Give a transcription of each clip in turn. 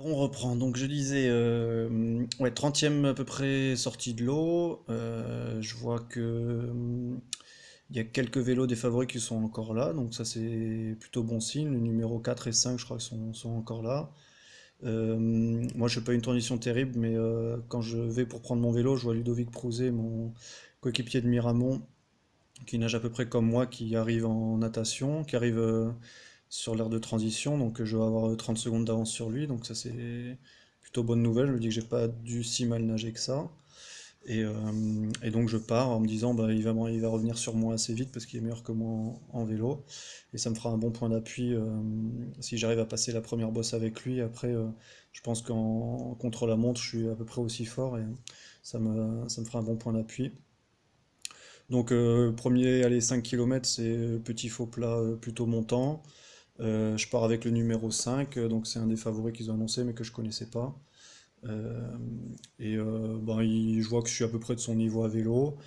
On reprend. Donc je disais, ouais, 30e à peu près sortie de l'eau. Je vois que il y a quelques vélos des favoris qui sont encore là, donc ça c'est plutôt bon signe. Le numéro 4 et 5 je crois, sont encore là. Moi je fais pas une transition terrible, mais quand je vais pour prendre mon vélo, je vois Ludovic Prouzet, mon coéquipier de Miramont, qui nage à peu près comme moi, qui arrive en natation, qui arrive sur l'aire de transition, donc je vais avoir 30 secondes d'avance sur lui, donc ça c'est plutôt bonne nouvelle, je me dis que j'ai pas dû si mal nager que ça. Et donc je pars en me disant bah, il va revenir sur moi assez vite parce qu'il est meilleur que moi en vélo, et ça me fera un bon point d'appui si j'arrive à passer la première bosse avec lui. Après, je pense qu'en contre la montre, je suis à peu près aussi fort, et ça me fera un bon point d'appui. Donc premier, allez, 5 km, c'est petit faux plat plutôt montant. Je pars avec le numéro 5, donc c'est un des favoris qu'ils ont annoncé mais que je connaissais pas. Euh, ben, je vois que je suis à peu près de son niveau à vélo.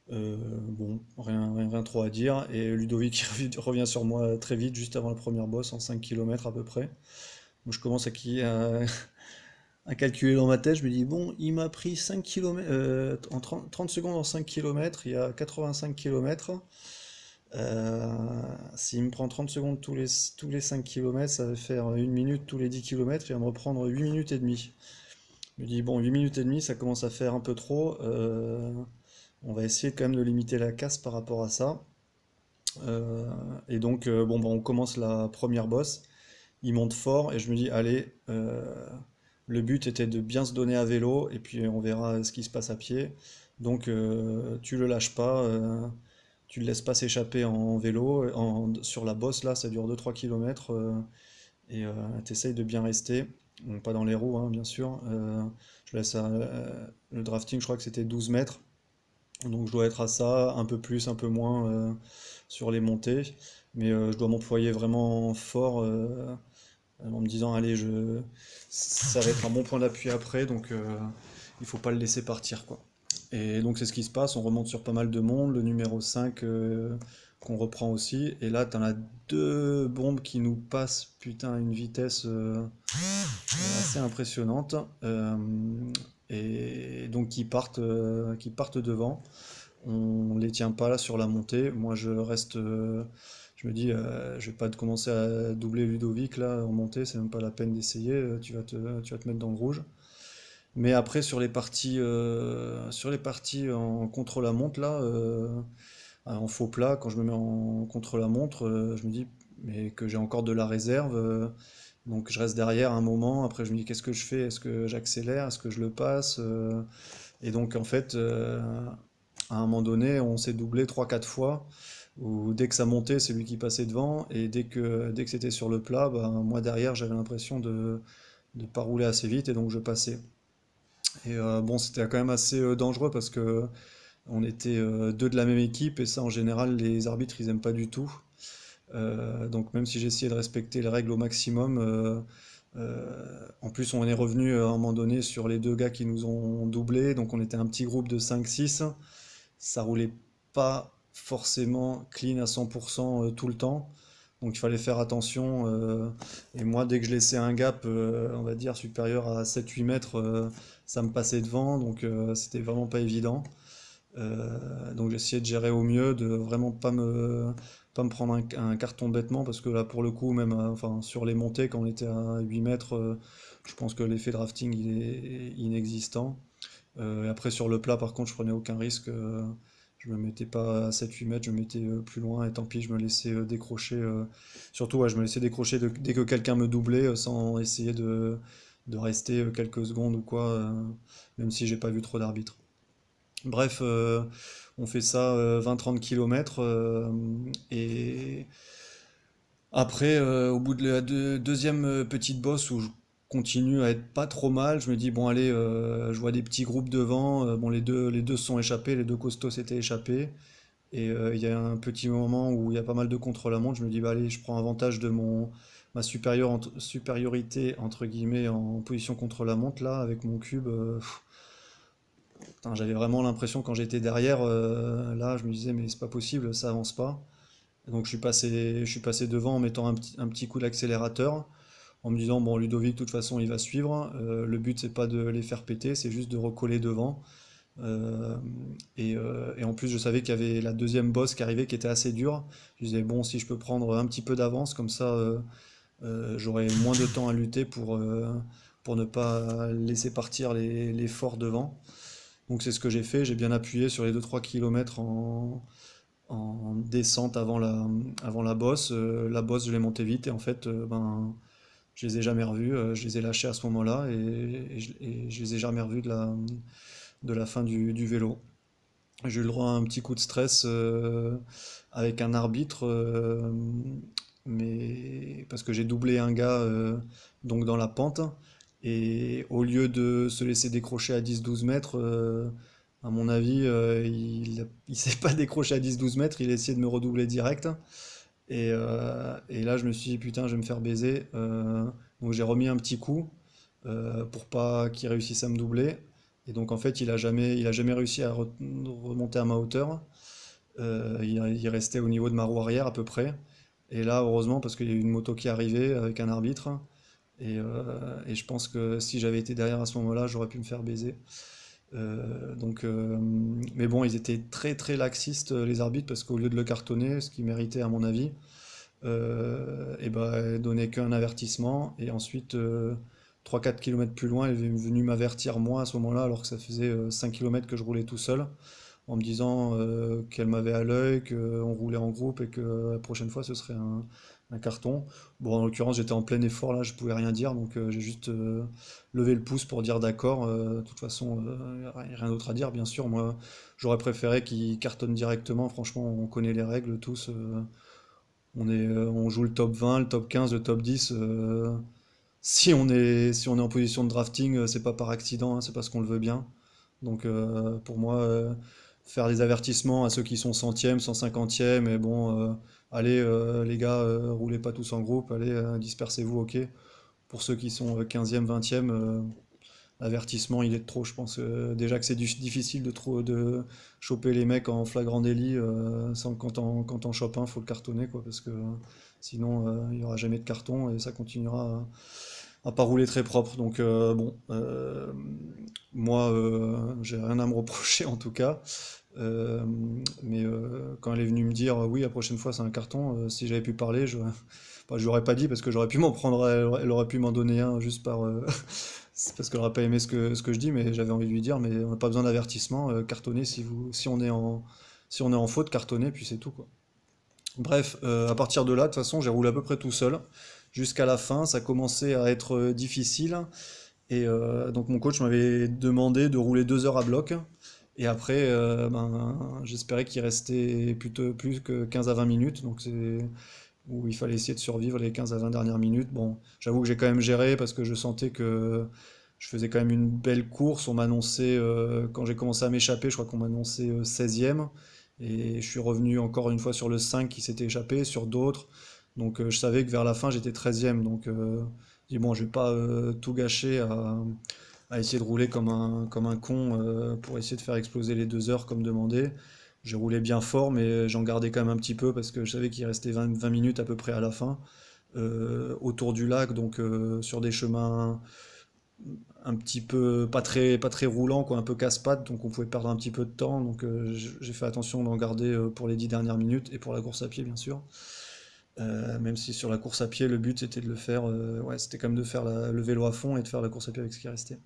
Bon, rien trop à dire. Et Ludovic il revient sur moi très vite, juste avant la première bosse, en 5 km à peu près. Moi, je commence à calculer dans ma tête. Je me dis, bon, il m'a pris 5 km, en 30 secondes en 5 km, il y a 85 km. S'il me prend 30 secondes tous les 5 km, ça va faire 1 minute tous les 10 km, il va me reprendre 8 minutes et demie. Je me dis, bon, 8 minutes et demie, ça commence à faire un peu trop. On va essayer quand même de limiter la casse par rapport à ça. Euh, et donc, bon, bah, on commence la première bosse. Il monte fort et je me dis, allez, le but était de bien se donner à vélo et puis on verra ce qui se passe à pied. Donc, tu le lâches pas, tu le laisses pas s'échapper en vélo. Sur la bosse, là, ça dure 2-3 km, et t'essayes de bien rester. Bon, pas dans les roues, hein, bien sûr. Je laisse le drafting, je crois que c'était 12 mètres. Donc je dois être à ça, un peu plus, un peu moins sur les montées. Mais je dois m'employer vraiment fort en me disant, allez, ça va être un bon point d'appui après, donc il faut pas le laisser partir, quoi. Et donc c'est ce qui se passe, on remonte sur pas mal de monde, le numéro 5 qu'on reprend aussi, et là t'en as deux bombes qui nous passent, putain, à une vitesse assez impressionnante, et donc qui partent devant. On les tient pas là sur la montée, moi je reste, je me dis, je vais pas commencer à doubler Ludovic là en montée, c'est même pas la peine d'essayer, tu vas te mettre dans le rouge. Mais après, sur les parties en contre-la-montre, là, en faux plat, quand je me mets en contre-la-montre, je me dis mais que j'ai encore de la réserve. Donc je reste derrière un moment. Après, je me dis qu'est-ce que je fais? Est-ce que j'accélère? Est-ce que je le passe? Et donc, en fait, à un moment donné, on s'est doublé 3-4 fois. Où dès que ça montait, c'est lui qui passait devant. Et dès que c'était sur le plat, bah, moi derrière, j'avais l'impression de ne pas rouler assez vite. Et donc, je passais. Et bon, c'était quand même assez dangereux parce que on était deux de la même équipe, et ça en général les arbitres ils aiment pas du tout. Donc même si j'ai essayé de respecter les règles au maximum, en plus on est revenu à un moment donné sur les deux gars qui nous ont doublés, donc on était un petit groupe de 5-6. Ça roulait pas forcément clean à 100% tout le temps. Donc il fallait faire attention. Et moi, dès que je laissais un gap, on va dire, supérieur à 7-8 mètres, ça me passait devant. Donc c'était vraiment pas évident. Donc j'essayais de gérer au mieux, de vraiment pas me prendre un carton bêtement. Parce que là, pour le coup, même enfin, sur les montées, quand on était à 8 mètres, je pense que l'effet drafting il est inexistant. Et après sur le plat par contre je prenais aucun risque, je me mettais pas à 7-8 mètres, je me mettais plus loin, et tant pis je me laissais décrocher, surtout ouais, je me laissais décrocher dès que quelqu'un me doublait, sans essayer de rester quelques secondes ou quoi, même si j'ai pas vu trop d'arbitres. Bref, on fait ça 20-30 km, et après, au bout de la deuxième petite bosse où je continue à être pas trop mal, je me dis bon allez, je vois des petits groupes devant. Bon, les deux se sont échappés, les deux costauds s'étaient échappés. Et il y a un petit moment où il y a pas mal de contre-la-montre. Je me dis bah allez, je prends avantage de ma supériorité entre guillemets en position contre-la-montre là avec mon cube. Putain, j'avais vraiment l'impression quand j'étais derrière, là, je me disais mais c'est pas possible, ça avance pas. Donc je suis passé devant en mettant un petit coup d'accélérateur. en me disant, bon, Ludovic, de toute façon, il va suivre. Le but, c'est pas de les faire péter, c'est juste de recoller devant. Euh, et en plus, je savais qu'il y avait la deuxième bosse qui arrivait, qui était assez dure. Je disais, bon, si je peux prendre un petit peu d'avance, comme ça, j'aurai moins de temps à lutter pour ne pas laisser partir les forts devant. Donc c'est ce que j'ai fait, j'ai bien appuyé sur les 2-3 km en descente avant la bosse. La bosse, je l'ai montée vite et en fait, ben, je les ai jamais revus. Je les ai lâchés à ce moment-là et je les ai jamais revus de la fin du vélo. J'ai eu le droit à un petit coup de stress avec un arbitre, mais parce que j'ai doublé un gars donc dans la pente, et au lieu de se laisser décrocher à 10-12 mètres, à mon avis, il s'est pas décroché à 10-12 mètres, il a essayé de me redoubler direct. Et là, je me suis dit, putain, je vais me faire baiser. Donc j'ai remis un petit coup pour pas qu'il réussisse à me doubler. Et donc en fait, il a jamais réussi à remonter à ma hauteur. Il restait au niveau de ma roue arrière à peu près. Et là, heureusement, parce qu'il y a eu une moto qui est arrivée avec un arbitre. Et je pense que si j'avais été derrière à ce moment-là, j'aurais pu me faire baiser. Mais bon, ils étaient très très laxistes, les arbitres, parce qu'au lieu de le cartonner, ce qui méritait à mon avis, et ben, donner qu'un avertissement. Et ensuite, 3-4 km plus loin, elle est venue m'avertir moi à ce moment-là, alors que ça faisait 5 km que je roulais tout seul, en me disant qu'elle m'avait à l'œil, qu'on roulait en groupe et que la prochaine fois ce serait un carton. Bon, en l'occurrence, j'étais en plein effort là, je pouvais rien dire, donc j'ai juste levé le pouce pour dire d'accord. De toute façon, rien d'autre à dire, bien sûr. Moi, j'aurais préféré qu'il cartonne directement. Franchement, on connaît les règles tous. On joue le top 20, le top 15, le top 10. Si on est en position de drafting, c'est pas par accident, hein, c'est parce qu'on le veut bien. Donc pour moi, faire des avertissements à ceux qui sont centièmes, 150e, et bon, allez les gars, roulez pas tous en groupe, allez, dispersez-vous, ok. Pour ceux qui sont 15e, 20e, l'avertissement il est de trop, je pense. Déjà que c'est difficile de choper les mecs en flagrant délit, quand on chope un, faut le cartonner, quoi, parce que sinon il n'y aura jamais de carton et ça continuera à pas rouler très propre. Donc bon, moi j'ai rien à me reprocher en tout cas. Euh, mais quand elle est venue me dire oui, la prochaine fois c'est un carton, si j'avais pu parler, je lui aurais pas dit parce que j'aurais pu m'en prendre, elle aurait pu m'en donner un juste par. C'est parce qu'elle aurait pas aimé ce que je dis, mais j'avais envie de lui dire, mais on n'a pas besoin d'avertissement, cartonnez si on est en faute, cartonnez, puis c'est tout quoi. Bref, à partir de là, de toute façon, j'ai roulé à peu près tout seul jusqu'à la fin. Ça commençait à être difficile. Et donc mon coach m'avait demandé de rouler 2 heures à bloc. Et après, ben, j'espérais qu'il restait plutôt plus que 15 à 20 minutes. Donc c'est où il fallait essayer de survivre les 15 à 20 dernières minutes. Bon, j'avoue que j'ai quand même géré parce que je sentais que je faisais quand même une belle course. On m'annonçait, quand j'ai commencé à m'échapper, je crois qu'on m'annonçait 16e. Et je suis revenu encore une fois sur le 5 qui s'était échappé, sur d'autres. Donc je savais que vers la fin j'étais 13e. Donc je dis bon, je vais pas tout gâcher à essayer de rouler comme un con pour essayer de faire exploser les 2 heures comme demandé. J'ai roulé bien fort, mais j'en gardais quand même un petit peu parce que je savais qu'il restait 20 minutes à peu près à la fin, autour du lac, donc sur des chemins un petit peu pas très roulants, quoi, un peu casse-pattes, donc on pouvait perdre un petit peu de temps. Donc j'ai fait attention d'en garder pour les 10 dernières minutes et pour la course à pied, bien sûr. Même si sur la course à pied, le but c'était de le faire, ouais, c'était quand même de faire le vélo à fond et de faire la course à pied avec ce qui restait.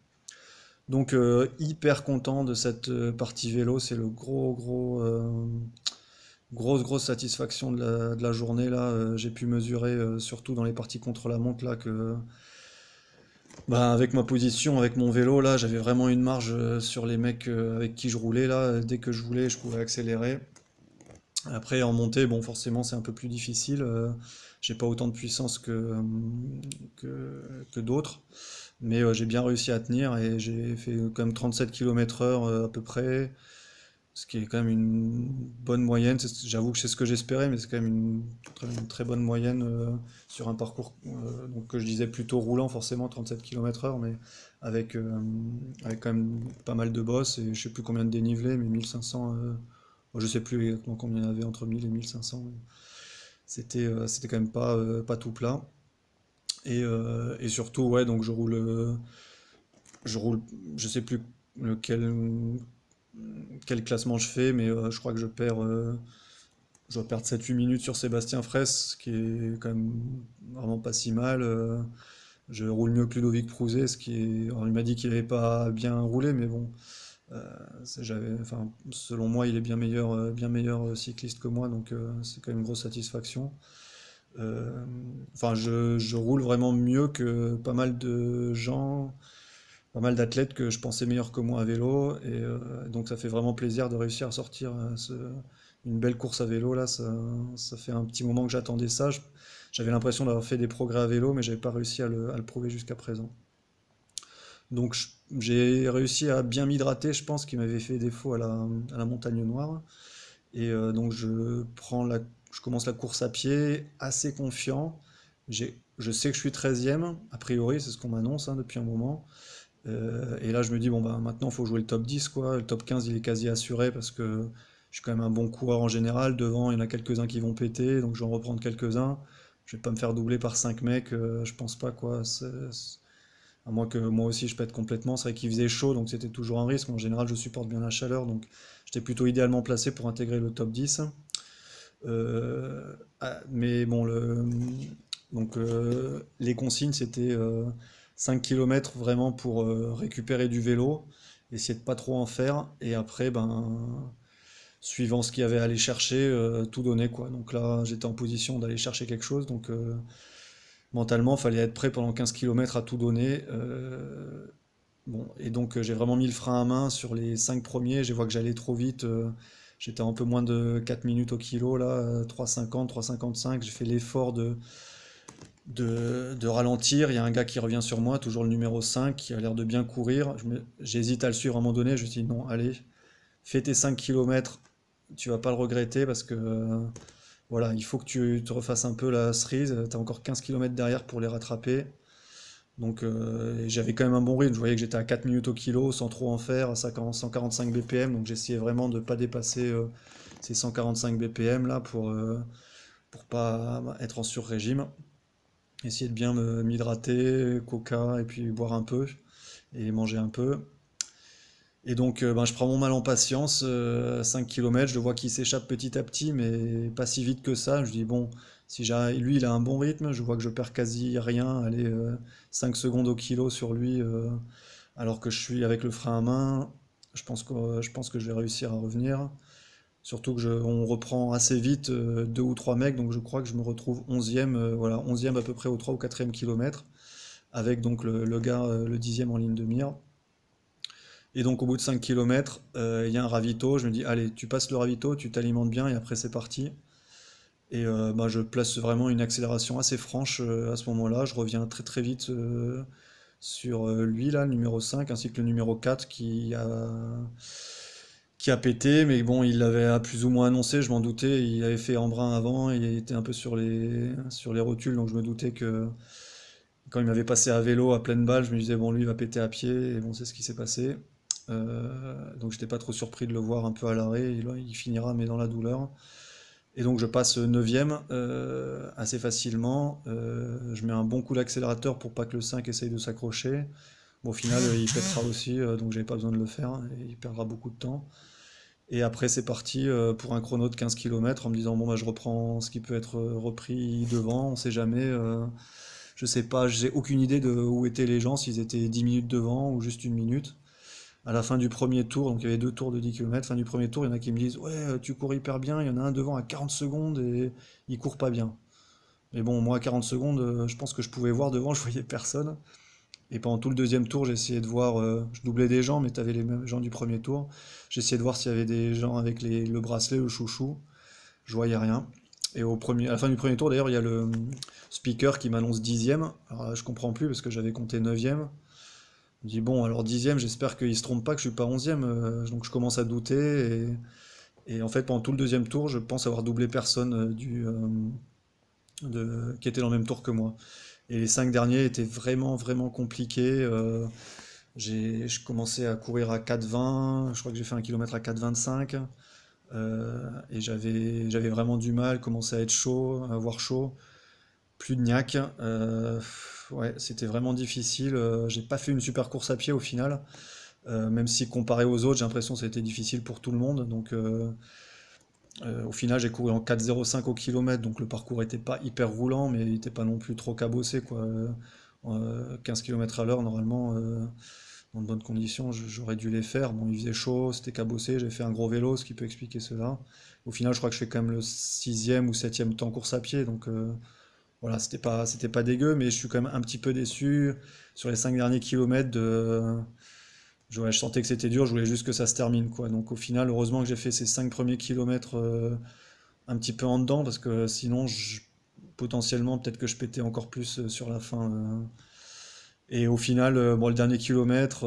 Donc hyper content de cette partie vélo, c'est le grosse satisfaction de la journée là. J'ai pu mesurer surtout dans les parties contre la montre là que bah, avec ma position, avec mon vélo là, j'avais vraiment une marge sur les mecs avec qui je roulais là. Dès que je voulais, je pouvais accélérer. Après en montée, bon forcément c'est un peu plus difficile. J'ai pas autant de puissance que d'autres. Mais j'ai bien réussi à tenir et j'ai fait quand même 37 km/h à peu près, ce qui est quand même une bonne moyenne. J'avoue que c'est ce que j'espérais, mais c'est quand même une très bonne moyenne sur un parcours donc, que je disais plutôt roulant, forcément 37 km/h, mais avec, avec quand même pas mal de bosses et je sais plus combien de dénivelé, mais 1500, bon, je sais plus exactement combien il y en avait entre 1000 et 1500. C'était quand même pas tout plat. Et surtout, ouais, donc je roule, je sais plus lequel, quel classement je fais, mais je crois que je dois perdre 7-8 minutes sur Sébastien Fraisse, ce qui est quand même vraiment pas si mal. Je roule mieux que Ludovic Prouzet, ce qui est, alors, il m'a dit qu'il n'avait pas bien roulé, mais bon, enfin, selon moi, il est bien meilleur cycliste que moi, donc c'est quand même une grosse satisfaction. Euh, enfin, je roule vraiment mieux que pas mal de gens, pas mal d'athlètes que je pensais meilleurs que moi à vélo, et donc ça fait vraiment plaisir de réussir à sortir une belle course à vélo là. Ça fait un petit moment que j'attendais ça. J'avais l'impression d'avoir fait des progrès à vélo, mais j'avais pas réussi à le prouver jusqu'à présent. Donc j'ai réussi à bien m'hydrater, je pense, qui m'avait fait défaut à la Montagne Noire. Et donc je commence la course à pied assez confiant. Je sais que je suis 13e, a priori, c'est ce qu'on m'annonce hein, depuis un moment. Et là je me dis, bon bah maintenant il faut jouer le top 10 quoi. Le top 15 il est quasi assuré parce que je suis quand même un bon coureur en général. Devant il y en a quelques-uns qui vont péter, donc je vais en reprendre quelques-uns. Je vais pas me faire doubler par 5 mecs, je pense pas quoi. À moins que moi aussi je pète complètement. C'est vrai qu'il faisait chaud, donc c'était toujours un risque. En général, je supporte bien la chaleur, donc j'étais plutôt idéalement placé pour intégrer le top 10. Mais bon, les consignes, c'était 5 km vraiment pour récupérer du vélo, essayer de pas trop en faire, et après, ben, suivant ce qu'il y avait à aller chercher, tout donner, quoi. Donc là, j'étais en position d'aller chercher quelque chose, donc mentalement, il fallait être prêt pendant 15 km à tout donner. Bon, et donc j'ai vraiment mis le frein à main sur les 5 premiers. Je vois que j'allais trop vite. J'étais un peu moins de 4 minutes au kilo là, 3,50, 3,55. J'ai fait l'effort de ralentir. Il y a un gars qui revient sur moi, toujours le numéro 5, qui a l'air de bien courir. J'hésite à le suivre à un moment donné. Je me dis non, allez, fais tes 5 km. Tu vas pas le regretter parce que voilà, il faut que tu te refasses un peu la cerise. Tu as encore 15 km derrière pour les rattraper. Donc j'avais quand même un bon rythme, je voyais que j'étais à 4 minutes au kilo sans trop en faire, à 145 BPM, donc j'essayais vraiment de ne pas dépasser ces 145 BPM là pour pas être en sur-régime. Essayer de bien m'hydrater, coca, et puis boire un peu, et manger un peu. Et donc ben, je prends mon mal en patience, 5 km, je le vois qu'il s'échappe petit à petit, mais pas si vite que ça. Je dis bon, si lui il a un bon rythme, je vois que je perds quasi rien, allez, 5 secondes au kilo sur lui, alors que je suis avec le frein à main, je pense que je vais réussir à revenir. Surtout que on reprend assez vite deux ou trois mecs, donc je crois que je me retrouve 11e, voilà, 11e à peu près au 3 ou 4e kilomètre, avec donc le gars, le 10e en ligne de mire. Et donc au bout de 5 km, il y a un ravito, je me dis, allez, tu passes le ravito, tu t'alimentes bien et après c'est parti. Et bah, je place vraiment une accélération assez franche à ce moment-là, je reviens très très vite sur lui là, le numéro 5, ainsi que le numéro 4 qui a pété, mais bon, il l'avait plus ou moins annoncé, je m'en doutais, il avait fait embrun avant, il était un peu sur les rotules, donc je me doutais que quand il m'avait passé à vélo à pleine balle, je me disais, bon, lui, il va péter à pied, et bon, c'est ce qui s'est passé. Donc j'étais pas trop surpris de le voir un peu à l'arrêt, il finira, mais dans la douleur. Et donc je passe 9e assez facilement. Je mets un bon coup d'accélérateur pour pas que le 5 essaye de s'accrocher. Bon, au final, il pètera aussi, donc j'avais pas besoin de le faire, et il perdra beaucoup de temps. Et après, c'est parti pour un chrono de 15 km en me disant, bon, bah, je reprends ce qui peut être repris devant, on sait jamais. Je sais pas, j'ai aucune idée de où étaient les gens, s'ils étaient 10 minutes devant ou juste une minute. À la fin du premier tour, donc il y avait deux tours de 10 km, fin du premier tour, il y en a qui me disent, ouais, tu cours hyper bien, il y en a un devant à 40 secondes et il court pas bien. Mais bon, moi à 40 secondes, je pense que je pouvais voir devant, je voyais personne. Et pendant tout le deuxième tour, j'ai essayé de voir, je doublais des gens, mais tu avais les mêmes gens du premier tour. J'ai essayé de voir s'il y avait des gens avec le bracelet, le chouchou. Je voyais rien. Et à la fin du premier tour, d'ailleurs, il y a le speaker qui m'annonce 10e. Alors là, je comprends plus parce que j'avais compté 9e. Je me dis, bon, alors 10e, j'espère qu'il se trompe pas, que je suis pas 11e. Donc je commence à douter. Et en fait, pendant tout le deuxième tour, je pense avoir doublé personne qui était dans le même tour que moi. Et les 5 derniers étaient vraiment, vraiment compliqués. Je commençais à courir à 4,20. Je crois que j'ai fait un kilomètre à 4,25. Et j'avais vraiment du mal, commençait à être chaud, à avoir chaud. plus de niaque. Ouais, c'était vraiment difficile. J'ai pas fait une super course à pied au final. Même si comparé aux autres, j'ai l'impression que c'était difficile pour tout le monde. Donc au final, j'ai couru en 4,05 au kilomètre, donc le parcours était pas hyper roulant, mais il était pas non plus trop cabossé, quoi. 15 km à l'heure, normalement, dans de bonnes conditions, j'aurais dû les faire. Bon, il faisait chaud, c'était cabossé, j'ai fait un gros vélo, ce qui peut expliquer cela. Au final, je crois que je fais quand même le sixième ou septième temps course à pied, donc voilà, c'était pas dégueu, mais je suis quand même un petit peu déçu sur les 5 derniers kilomètres je sentais que c'était dur, je voulais juste que ça se termine, quoi. Donc au final, heureusement que j'ai fait ces 5 premiers kilomètres un petit peu en dedans, parce que sinon, potentiellement, peut-être que je pétais encore plus sur la fin. Et au final, bon, le dernier kilomètre,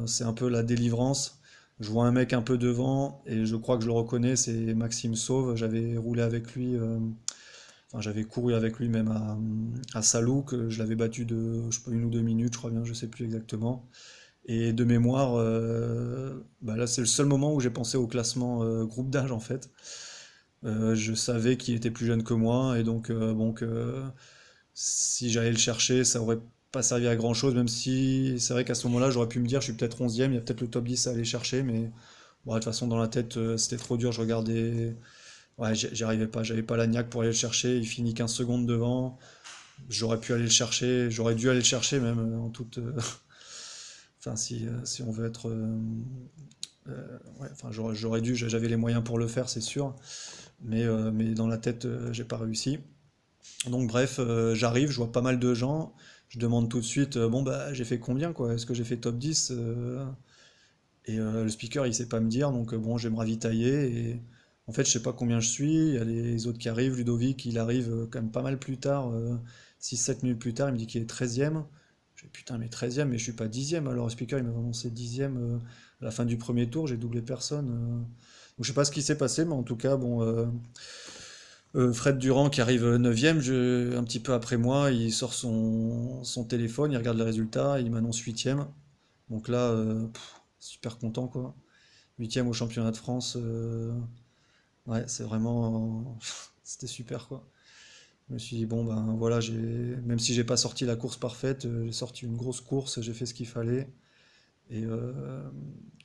c'est un peu la délivrance. Je vois un mec un peu devant, et je crois que je le reconnais, c'est Maxime Sauve. J'avais roulé avec lui, enfin j'avais couru avec lui même à Salou, que je l'avais battu de, je sais pas, 1 ou 2 minutes, je crois bien, je sais plus exactement. Et de mémoire, bah là c'est le seul moment où j'ai pensé au classement groupe d'âge en fait. Je savais qu'il était plus jeune que moi et donc bon que si j'allais le chercher, ça aurait pas servi à grand chose, même si c'est vrai qu'à ce moment-là j'aurais pu me dire je suis peut-être 11e, il y a peut-être le top 10 à aller chercher, mais bon, de toute façon dans la tête c'était trop dur, je regardais, ouais j'y arrivais pas, j'avais pas la niaque pour aller le chercher, il finit 15 secondes devant, j'aurais pu aller le chercher, j'aurais dû aller le chercher même en toute, enfin si on veut être, ouais, enfin j'aurais dû, j'avais les moyens pour le faire c'est sûr, mais dans la tête j'ai pas réussi. Donc bref, j'arrive, je vois pas mal de gens, je demande tout de suite, bon bah j'ai fait combien quoi, est-ce que j'ai fait top 10 et le speaker il sait pas me dire, donc bon je vais me ravitailler et en fait je sais pas combien je suis, il y a les autres qui arrivent, Ludovic il arrive quand même pas mal plus tard, 6-7 minutes plus tard, il me dit qu'il est 13e. Je dis putain mais 13e mais je suis pas 10e, alors le speaker il m'a annoncé 10e à la fin du premier tour, j'ai doublé personne. Donc je sais pas ce qui s'est passé, mais en tout cas bon, Fred Durand qui arrive 9e, un petit peu après moi, il sort son téléphone, il regarde les résultats, il m'annonce 8e. Donc là, super content quoi. 8e au championnat de France, ouais, c'est vraiment. C'était super quoi. Je me suis dit, bon ben voilà, même si j'ai pas sorti la course parfaite, j'ai sorti une grosse course, j'ai fait ce qu'il fallait. Et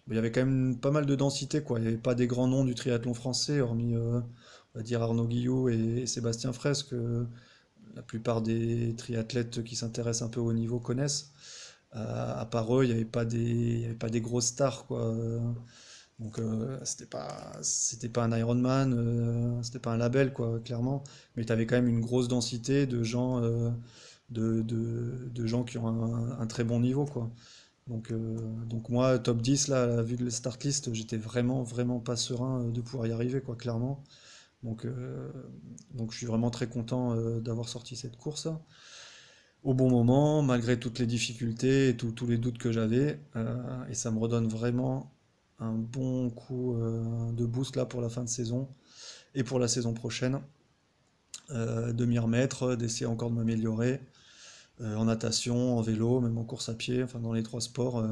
il y avait quand même pas mal de densité quoi. Il n'y avait pas des grands noms du triathlon français, hormis on va dire Arnaud Guillot et Sébastien Fraisse, que la plupart des triathlètes qui s'intéressent un peu au niveau connaissent. À part eux, il y avait pas des grosses stars, quoi. Donc c'était pas un Ironman, c'était pas un label, quoi, clairement. Mais tu avais quand même une grosse densité de gens, de gens qui ont un très bon niveau, quoi. Donc moi, top 10 là, vu de la start list, j'étais vraiment, vraiment pas serein de pouvoir y arriver, quoi, clairement. Donc, euh, donc je suis vraiment très content d'avoir sorti cette course au bon moment, malgré toutes les difficultés et tous les doutes que j'avais. Et ça me redonne vraiment un bon coup de boost là pour la fin de saison et pour la saison prochaine. De m'y remettre, d'essayer encore de m'améliorer en natation, en vélo, même en course à pied, enfin dans les trois sports.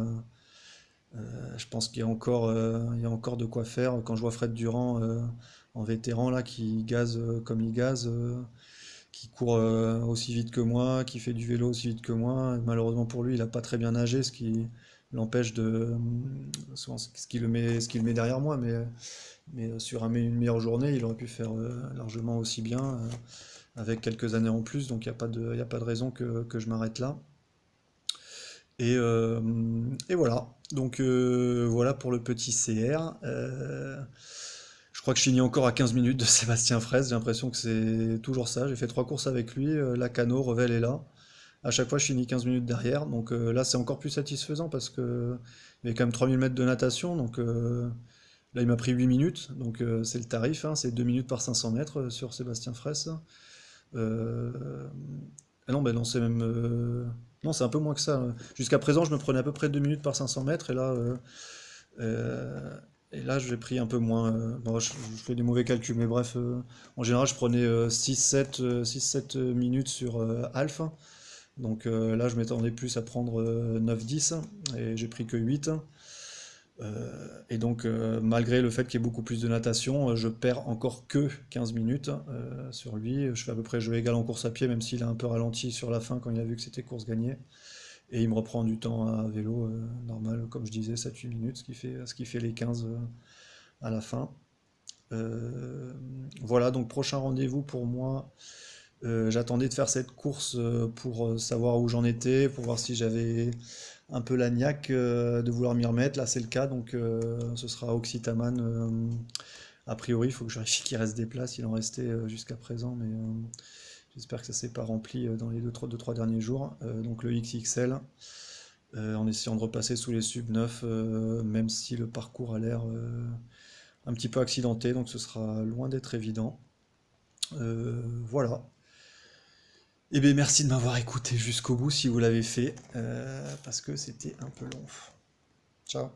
Je pense il y a encore de quoi faire. Quand je vois Fred Durand en vétéran là qui gaze comme il gaze, qui court aussi vite que moi, qui fait du vélo aussi vite que moi. Malheureusement pour lui, il n'a pas très bien nagé, ce qui l'empêche ce qui le met derrière moi. Mais sur une meilleure journée, il aurait pu faire largement aussi bien, avec quelques années en plus. Donc il y a pas de raison que je m'arrête là. Et, euh, et voilà. Donc voilà pour le petit CR. Je crois que je finis encore à 15 minutes de Sébastien Fraisse. J'ai l'impression que c'est toujours ça. J'ai fait 3 courses avec lui. Lacano, Revel est là. À chaque fois, je finis 15 minutes derrière. Donc là, c'est encore plus satisfaisant parce que il y avait quand même 3000 mètres de natation. Donc là, il m'a pris 8 minutes. Donc c'est le tarif, hein, c'est 2 minutes par 500 mètres sur Sébastien Fraisse. Euh, ah non, ben non, c'est même. Non, c'est un peu moins que ça. Jusqu'à présent, je me prenais à peu près 2 minutes par 500 mètres. Euh, et là, j'ai pris un peu moins. Bon, je fais des mauvais calculs, mais bref, en général, je prenais 6-7 minutes sur Alpha. Donc là, je m'attendais plus à prendre 9-10, et j'ai pris que 8. Et donc, malgré le fait qu'il y ait beaucoup plus de natation, je perds encore que 15 minutes sur lui. Je fais à peu près jeu égal en course à pied, même s'il a un peu ralenti sur la fin quand il a vu que c'était course gagnée. Et il me reprend du temps à vélo normal, comme je disais, 7-8 minutes, ce qui fait les 15 à la fin. Voilà, donc prochain rendez-vous pour moi. J'attendais de faire cette course pour savoir où j'en étais, pour voir si j'avais un peu la niaque de vouloir m'y remettre. Là, c'est le cas, donc ce sera Oxytaman. A priori, il faut que je vérifie qu'il reste des places. Il en restait jusqu'à présent, mais j'espère que ça s'est pas rempli dans les 2-3 derniers jours. Donc le XXL, en essayant de repasser sous les sub 9, même si le parcours a l'air un petit peu accidenté, donc ce sera loin d'être évident. Voilà. Eh bien, merci de m'avoir écouté jusqu'au bout si vous l'avez fait, parce que c'était un peu long. Ciao.